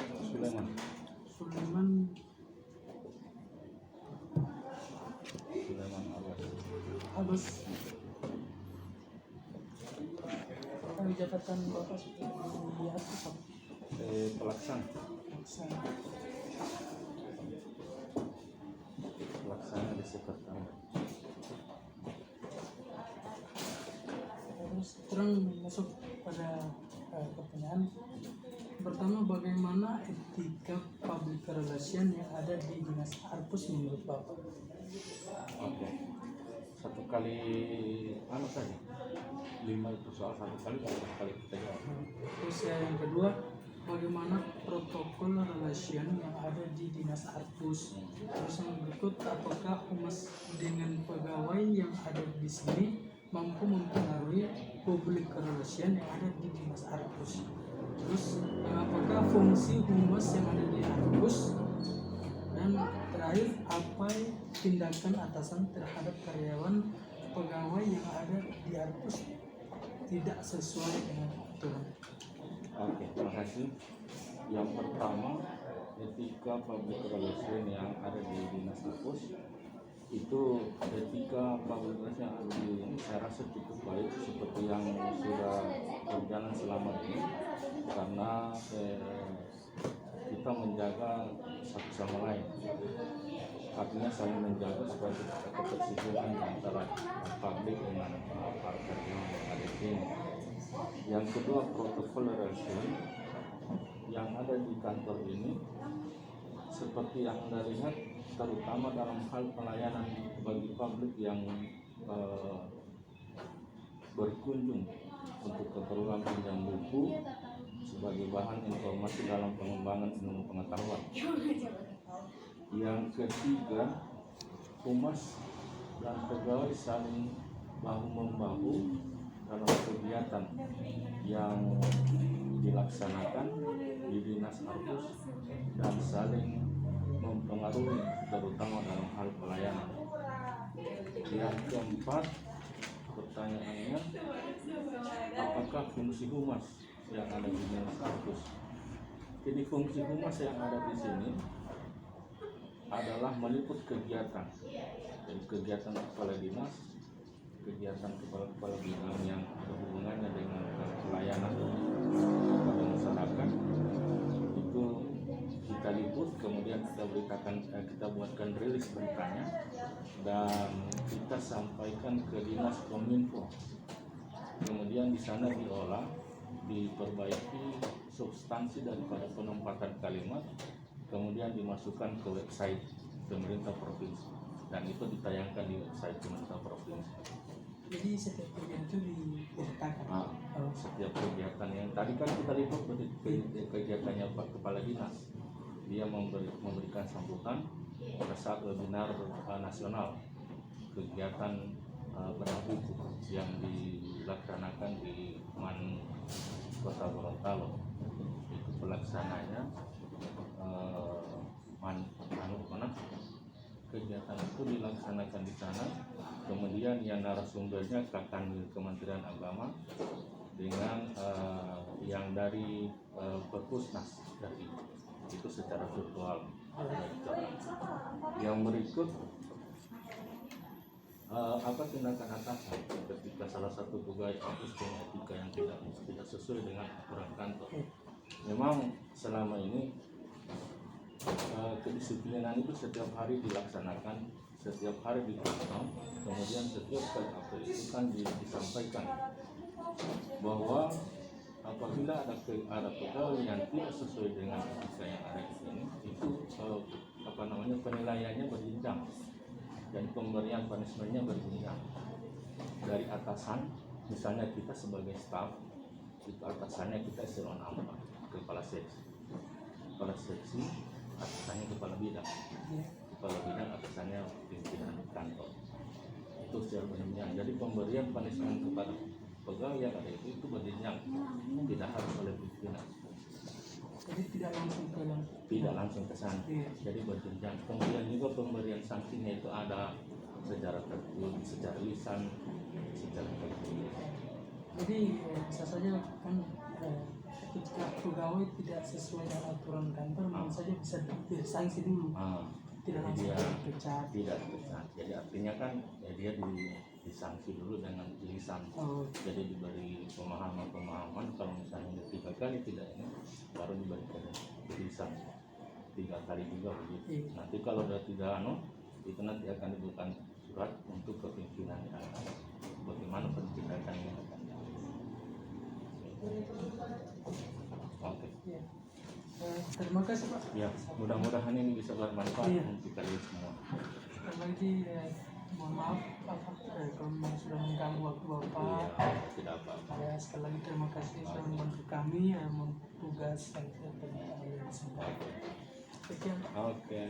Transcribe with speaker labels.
Speaker 1: Sulaiman.
Speaker 2: Sulaiman
Speaker 1: Sulaiman
Speaker 2: Abbas. Kalau jabatan Bapak di atas apa?
Speaker 1: Pelaksana di sekretariat.
Speaker 2: Terus terang masuk pada pertanyaan pertama, bagaimana etika public relation yang ada di Dinas Arpus menurut Bapak?
Speaker 1: Oke. Satu kali saja. 5 itu soal satu kali kita jawab.
Speaker 2: Terus yang kedua, bagaimana protokol relation yang ada di Dinas Arpus? Terus yang berikut, apakah humas dengan pegawai yang ada di sini mampu mempengaruhi public relation yang ada di Dinas Arpus? Terus apakah fungsi humas yang ada di Arpus? Dan terakhir, apa tindakan atasan terhadap karyawan pegawai yang ada di Arpus tidak sesuai dengan aturan?
Speaker 1: Oke, terima kasih. Yang pertama, etika public relation yang ada di Dinas Arpus itu etika public relation yang ada di ini saya rasa cukup baik seperti yang sudah berjalan selama ini, karena kita menjaga satu sama lain, artinya saling menjaga supaya tidak ada ketersinggungan antara publik dengan para karyawan yang ada di sini. Yang kedua, protokol relation yang ada di kantor ini seperti yang Anda lihat, terutama dalam hal pelayanan bagi publik yang berkunjung untuk keperluan pinjam buku sebagai bahan informasi dalam pengembangan ilmu pengetahuan. Yang ketiga, humas dan pegawai saling bahu-membahu dalam kegiatan yang dilaksanakan di Dinas Arpus dan saling mempengaruhi terutama dalam hal pelayanan. Yang keempat, pertanyaannya, apakah fungsi humas yang ada di Dinas Arpus? Jadi fungsi humas yang ada di sini adalah meliput kegiatan, dan kegiatan kepala dinas, kegiatan kepala bidang yang berhubungannya dengan pelayanan kepada masyarakat, itu kita liput, kemudian kita buatkan rilis beritanya dan kita sampaikan ke Dinas Kominfo. Kemudian di sana diolah, diperbaiki substansi daripada penempatan kalimat, kemudian dimasukkan ke website pemerintah provinsi dan itu ditayangkan di website pemerintah provinsi.
Speaker 2: Jadi setiap kegiatan itu diberitakan.
Speaker 1: Setiap kegiatan yang tadi kan kita lihat kegiatannya Pak Kepala Dinas, dia memberikan sambutan pada saat webinar nasional kegiatan bedah buku yang dilaksanakan di Kota Gorontalo. Itu pelaksananya kegiatan itu dilaksanakan di sana. Kemudian yang narasumbernya Kanwil Kementerian Agama dengan yang dari Perpusnas dari itu secara virtual. Yang berikut, apa tindakan atasan ketika salah satu pegawai Arpus punya etika yang tidak sesuai dengan aturan kantor? Memang selama ini kedisiplinan itu setiap hari dilaksanakan, setiap hari dipantau, kemudian setiap kali apel itu kan disampaikan bahwa apabila ada pegawai yang tidak sesuai dengan etika yang ada di sini, itu penilaiannya berjenjang dan pemberian punishment-nya berjenjang. Dari atasan, misalnya kita sebagai staf, itu atasannya kita eselon 4, kepala seksi. Kepala seksi atasannya kepala bidang, atasannya pimpinan kantor. Itu secara berjenjang. Jadi pemberian punishment kepada pegawai yang ada itu berjenjang, tidak harus oleh pimpinan.
Speaker 2: Jadi tidak langsung ke sana.
Speaker 1: Jadi berjenjang. Kemudian juga pemberian sanksinya itu ada secara tertulis, secara lisan, secara tertulis.
Speaker 2: Jadi bisa saja kan ketika pegawai tidak sesuai dengan aturan kantor, mungkin saja bisa disanksi dulu, tidak langsung
Speaker 1: dia
Speaker 2: dipecat.
Speaker 1: tidak dipecat. Jadi artinya kan ya dia disanksi dulu dengan lisan. Jadi diberi pemahaman kalau misalnya 3 kali tidak ini, baru diberikan lisan 3 kali juga begitu. Nanti kalau udah tidak itu nanti akan diberikan surat untuk kepimpinan bagaimana penindakannya akan. Oke.
Speaker 2: Ya. Terima kasih Pak.
Speaker 1: Ya, mudah-mudahan ini bisa bermanfaat
Speaker 2: Iya.
Speaker 1: untuk kalian semua.
Speaker 2: Sekali lagi mohon maaf Bapak kalau memang sudah mengganggu waktu Bapak.
Speaker 1: Iya, tidak apa-apa.
Speaker 2: Ya, sekali lagi terima kasih sudah membantu kami tugas yang tidak terlalu. Sekian.
Speaker 1: Oke.